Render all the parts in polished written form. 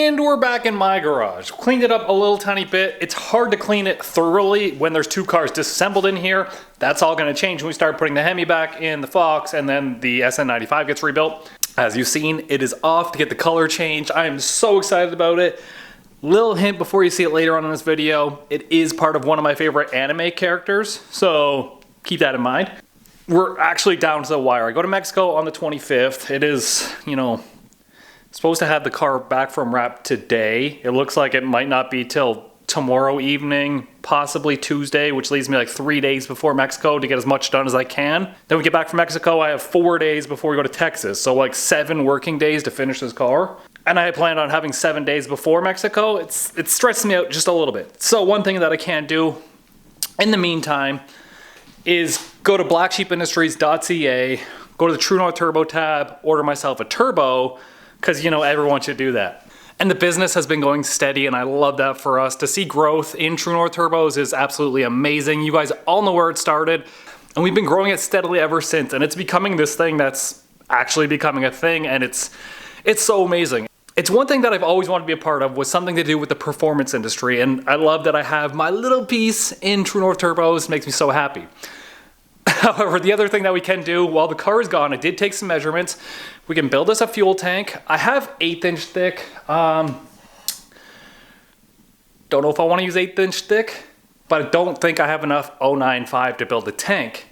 And we're back in my garage. Cleaned it up a little tiny bit. It's hard to clean it thoroughly when there's two cars disassembled in here. That's all gonna change when we start putting the Hemi back in the Fox and then the SN95 gets rebuilt. As you've seen, it is off to get the color changed. I am so excited about it. Little hint before you see it later on in this video, it is part of one of my favorite anime characters, so keep that in mind. We're actually down to the wire. I go to Mexico on the 25th. It is, supposed to have the car back from wrap today. It looks like it might not be till tomorrow evening, possibly Tuesday, which leaves me like 3 days before Mexico to get as much done as I can. Then we get back from Mexico, I have 4 days before we go to Texas. So like 7 working days to finish this car. And I planned on having 7 days before Mexico. It stresses me out just a little bit. So one thing that I can't do in the meantime is go to blacksheepindustries.ca, go to the True North Turbo tab, order myself a turbo, because everyone should do that. And the business has been going steady, and I love that for us. To see growth in True North Turbos is absolutely amazing. You guys all know where it started, and we've been growing it steadily ever since, and it's becoming this thing that's actually becoming a thing, and it's so amazing. It's one thing that I've always wanted to be a part of, was something to do with the performance industry, and I love that I have my little piece in True North Turbos. It makes me so happy. However, the other thing that we can do, while the car is gone, I did take some measurements. We can build us a fuel tank. I have 1/8" thick. Don't know if I want to use 1/8" thick, but I don't think I have enough 095 to build a tank.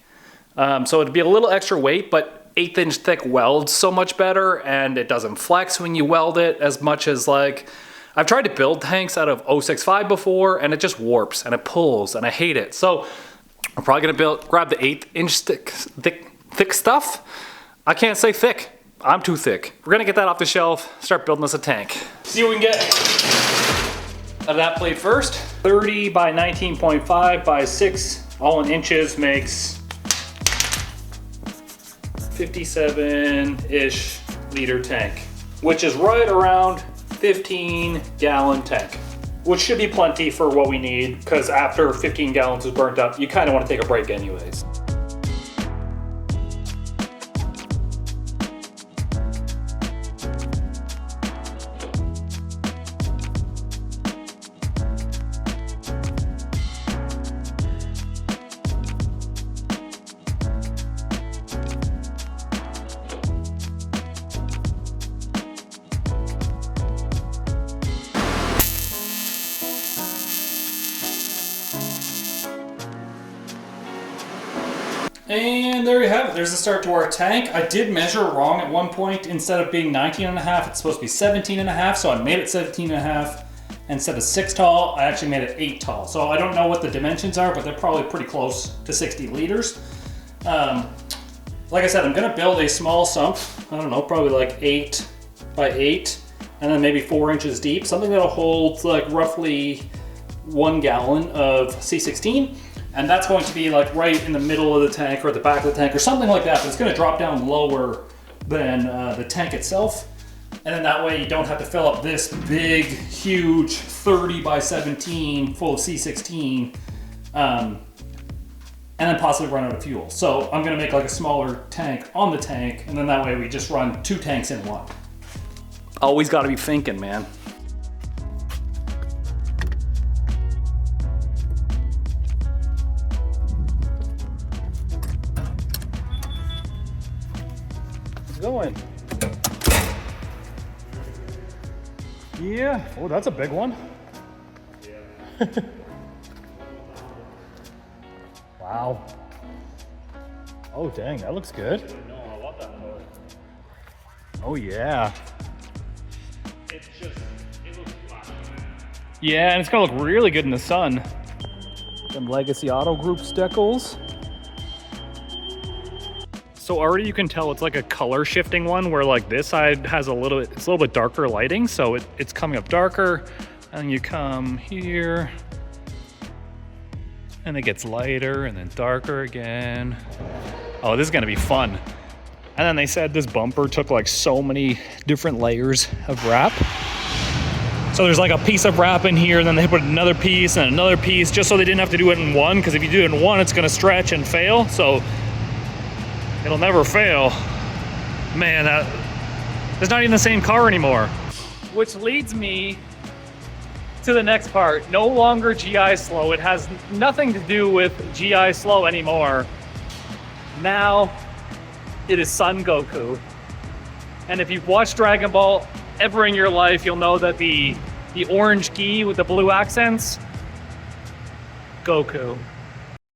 So it'd be a little extra weight, but 1/8" thick welds so much better, and it doesn't flex when you weld it as much as I've tried to build tanks out of 065 before, and it just warps and it pulls, and I hate it. So I'm probably gonna grab the 1/8" thick stuff. I can't say thick. I'm too thick. We're gonna get that off the shelf, start building us a tank. See what we can get out of that plate first. 30 by 19.5 by 6, all in inches, makes 57-ish liter tank, which is right around 15-gallon tank, which should be plenty for what we need, because after 15 gallons is burnt up, you kind of want to take a break anyways. And there you have it. There's the start to our tank. I did measure wrong at one point. Instead of being 19.5, it's supposed to be 17.5. So I made it 17.5. Instead of 6 tall, I actually made it 8 tall. So I don't know what the dimensions are, but they're probably pretty close to 60 liters. Like I said, I'm gonna build a small sump. I don't know, probably like 8 by 8, and then maybe 4 inches deep. Something that'll hold like roughly 1 gallon of C16. And that's going to be like right in the middle of the tank or at the back of the tank or something like that. But it's going to drop down lower than the tank itself. And then that way you don't have to fill up this big, huge 30 by 17 full of C16 and then possibly run out of fuel. So I'm going to make like a smaller tank on the tank, and then that way we just run 2 tanks in one. Always got to be thinking, man. Going. Yeah. Oh, that's a big one. Yeah. Wow. Oh, dang, that looks good. No, I love that color. Oh, yeah. It looks flashy. Yeah, and it's gonna look really good in the sun. Some Legacy Auto Group stickles. So already you can tell it's like a color shifting one, where like this side has it's a little bit darker lighting, so it's coming up darker, and you come here and it gets lighter and then darker again. Oh, this is gonna be fun. And then they said this bumper took like so many different layers of wrap. So there's like a piece of wrap in here, and then they put another piece and another piece, just so they didn't have to do it in one, because if you do it in one, it's gonna stretch and fail. So it'll never fail. Man, it's not even the same car anymore. which leads me to the next part. No longer GI slow. It has nothing to do with GI slow anymore. Now it is Son Goku. And if you've watched Dragon Ball ever in your life, you'll know that the orange gi with the blue accents, Goku.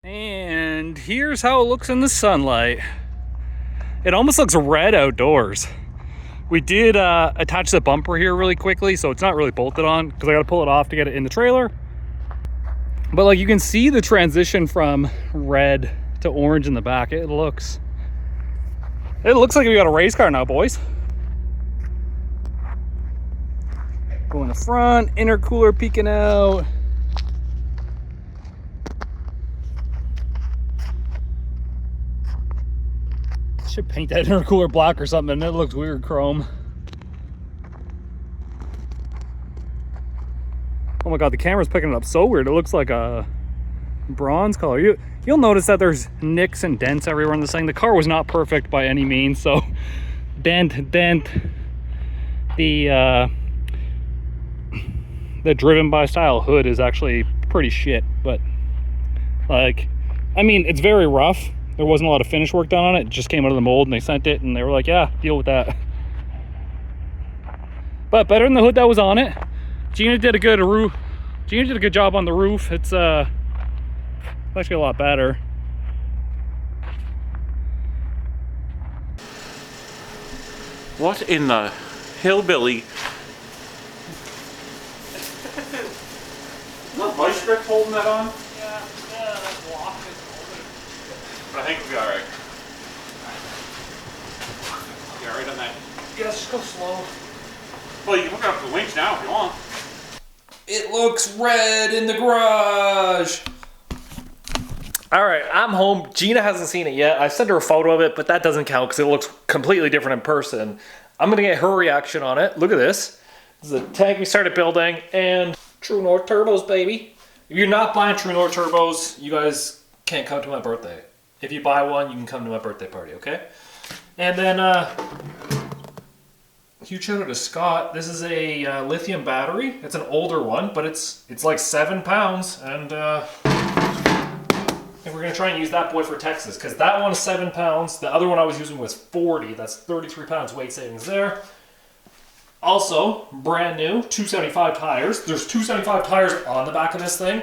And here's how it looks in the sunlight. It almost looks red outdoors. We did attach the bumper here really quickly, so it's not really bolted on because I got to pull it off to get it in the trailer. But like you can see the transition from red to orange in the back. It looks like we got a race car now, boys. Go in the front, intercooler peeking out. Should paint that intercooler black or something. It looks weird chrome. Oh my god, the camera's picking it up so weird. It looks like a bronze color. You'll notice that there's nicks and dents everywhere in this thing. The car was not perfect by any means, so dent. The driven by style hood is actually pretty shit, but like, I mean, it's very rough. There wasn't a lot of finish work done on it. It just came out of the mold and they sent it and they were like, yeah, deal with that. But better than the hood that was on it. Gina did a good job on the roof. It's actually a lot better. What in the hillbilly? Is that vice grip holding that on? Yeah, that block is holding. But I think we'll be alright. You alright on that? Yeah, let's just go slow. Well, you can hook it up to the winch now if you want. It looks red in the garage. All right, I'm home. Gina hasn't seen it yet. I sent her a photo of it, but that doesn't count because it looks completely different in person. I'm gonna get her reaction on it. Look at this. This is the tank we started building, and True North turbos, baby. If you're not buying True North turbos, you guys can't come to my birthday. If you buy one, you can come to my birthday party, okay? And then, huge shout out to Scott. This is a lithium battery. It's an older one, but it's like 7 pounds, and we're gonna try and use that boy for Texas, because that one is 7 pounds. The other one I was using was 40. That's 33 pounds weight savings there. Also, brand new, 275 tires. There's 275 tires on the back of this thing.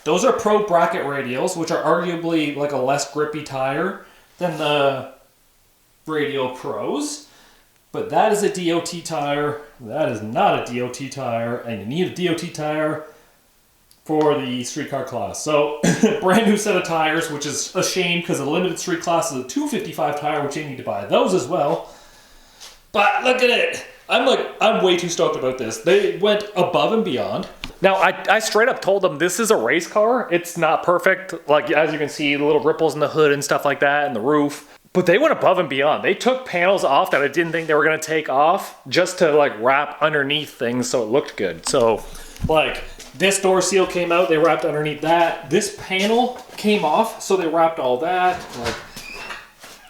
Those are Pro bracket radials, which are arguably like a less grippy tire than the Radial Pros. But that is a DOT tire. That is not a DOT tire, and you need a DOT tire for the streetcar class. So, brand new set of tires, which is a shame because the limited street class is a 255 tire, which you need to buy those as well. But look at it. I'm way too stoked about this. They went above and beyond. Now, I straight up told them this is a race car. It's not perfect. Like, as you can see, the little ripples in the hood and stuff like that, and the roof. But they went above and beyond. They took panels off that I didn't think they were gonna take off just to like wrap underneath things so it looked good. So, like, this door seal came out, they wrapped underneath that. This panel came off, so they wrapped all that. Like,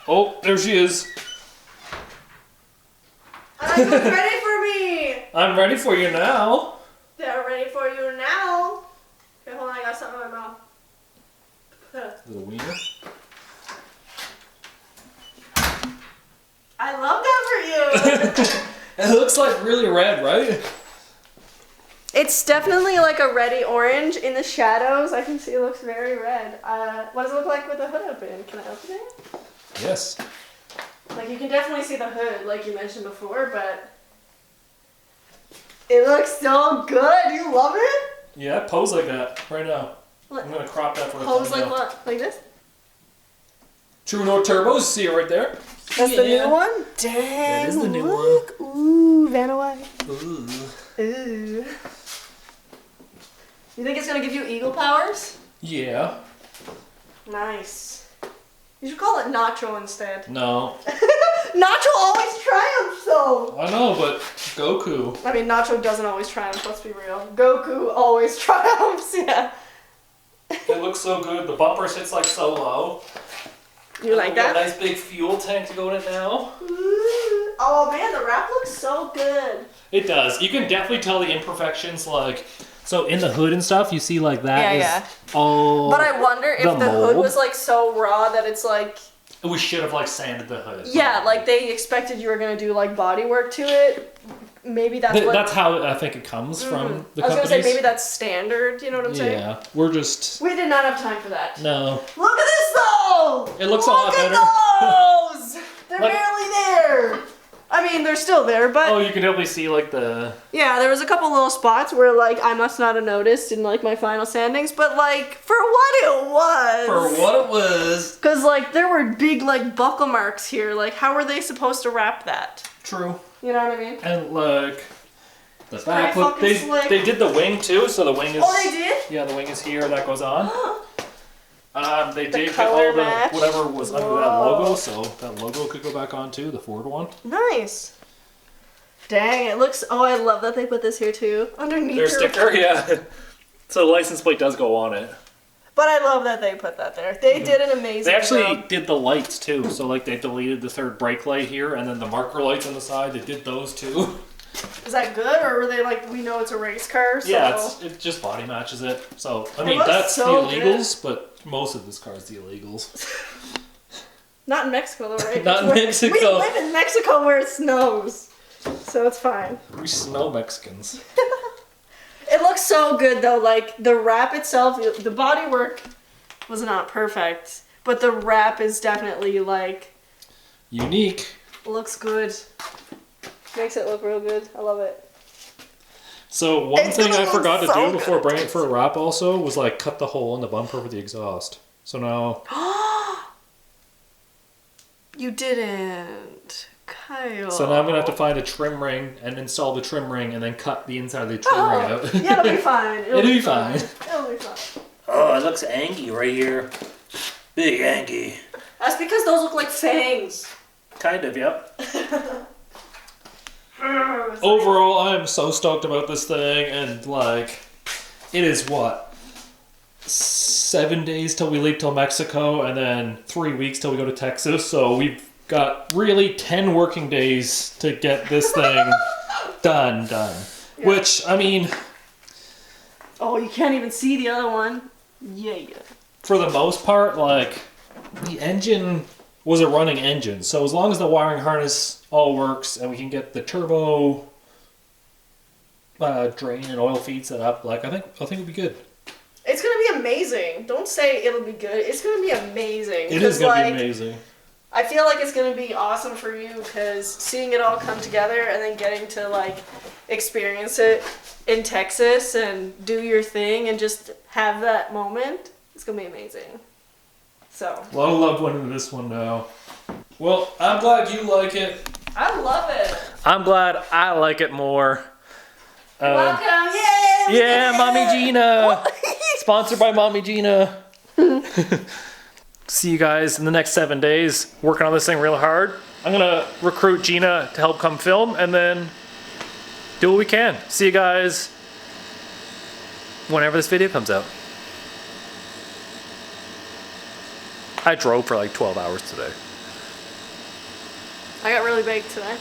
oh, there she is. Alex, what's ready for me? I'm ready for you now. They're ready for you now. Okay, hold on, I got something in my mouth. Little wiener. I love that for you. It looks like really red, right? It's definitely like a reddy orange in the shadows. I can see it looks very red. What does it look like with the hood open? Can I open it? Yes. Like, you can definitely see the hood, like you mentioned before, but it looks so good. You love it? Yeah, pose like that right now. What? I'm gonna crop that for the Pose like thumbnail. what? Like this? True North turbos, see it right there. That's the new one? Dang. That is the new look. Ooh, Vanna White. Ooh. Ooh. You think it's gonna give you eagle powers? Yeah. Nice. You should call it Nacho instead. No. Nacho always triumphs though! I know, but Goku. I mean, Nacho doesn't always triumph, let's be real. Goku always triumphs, yeah. It looks so good. The bumper sits like so low. You like We got that? a nice big fuel tank to go in it now. Ooh. Oh man, the wrap looks so good. It does. You can definitely tell the imperfections, like, so in the hood and stuff, you see like that is all. But I wonder if the hood mold. was like so raw that it's like. We should have like sanded the hood. Yeah, like they expected you were gonna do like body work to it. Maybe that's what. That's how I think it comes from the I was companies. gonna say maybe that's standard. You know what I'm saying? Yeah, we're just. We did not have time for that. No. Look at this though. It looks a lot better. Look at those. They're Like- barely there. I mean, they're still there, but Oh, you can definitely see like the. yeah, there was a couple little spots where like I must not have noticed in like my final sandings, but like for what it was. For what it was. Because like there were big like buckle marks here. Like how were they supposed to wrap that? True. You know what I mean? And like. The pretty back, look, fucking slick. they did the wing too, so the wing is. Oh, they did? Yeah, the wing is here. That goes on. They did get color all the match. whatever was under that Whoa. logo, so that logo could go back on too, the Ford one. Nice. Dang, it looks. Oh, I love that they put this here too underneath. Their your- sticker, yeah. So the license plate does go on it. But I love that they put that there. They did an amazing. They actually job. did the lights too. So like they deleted the third brake light here, and then the marker lights on the side. They did those too. Is that good, or were they like, we know it's a race car? So... Yeah, it just body matches it. So I mean looks that's so the illegals, but most of this car is the illegals. Not in Mexico, though, right? Not in Mexico. We live in Mexico where it snows, so it's fine. We smell Mexicans. It looks so good though. Like the wrap itself, the body work was not perfect, but the wrap is definitely like Unique. looks good. Makes it look real good. I love it. So one It's thing gonna I look forgot to so do before good. bringing it for a wrap also was like cut the hole in the bumper for the exhaust. So now You didn't, Kyle. so now I'm gonna have to find a trim ring and install the trim ring and then cut the inside of the trim ring out. Yeah, it'll be fine. It'll be fine. It'll be fine. Oh, it looks angy right here. Big angy. That's because those look like fangs. Kind of, yep. Overall, I'm so stoked about this thing, and like, it is what? 7 days till we leave till Mexico, and then 3 weeks till we go to Texas, so we've got really 10 working days to get this thing done. Yeah. Which, I mean, Oh, you can't even see the other one. Yeah. for the most part, like, the engine was a running engine, so as long as the wiring harness all works and we can get the turbo drain and oil feed set up, like I think it'll be good. It's gonna be amazing. Don't say it'll be good. It's gonna be amazing. It is 'Cause, gonna like, be amazing. I feel like it's gonna be awesome for you because seeing it all come together and then getting to like experience it in Texas and do your thing and just have that moment, it's gonna be amazing. So A lot of love went into this one now. Well, I'm glad you like it. I love it. I'm glad I like it more. Welcome, yay! Yeah, Mommy Gina. Sponsored by Mommy Gina. See you guys in the next 7 days. Working on this thing real hard. I'm gonna recruit Gina to help come film and then do what we can. See you guys whenever this video comes out. I drove for like 12 hours today. I got really baked today.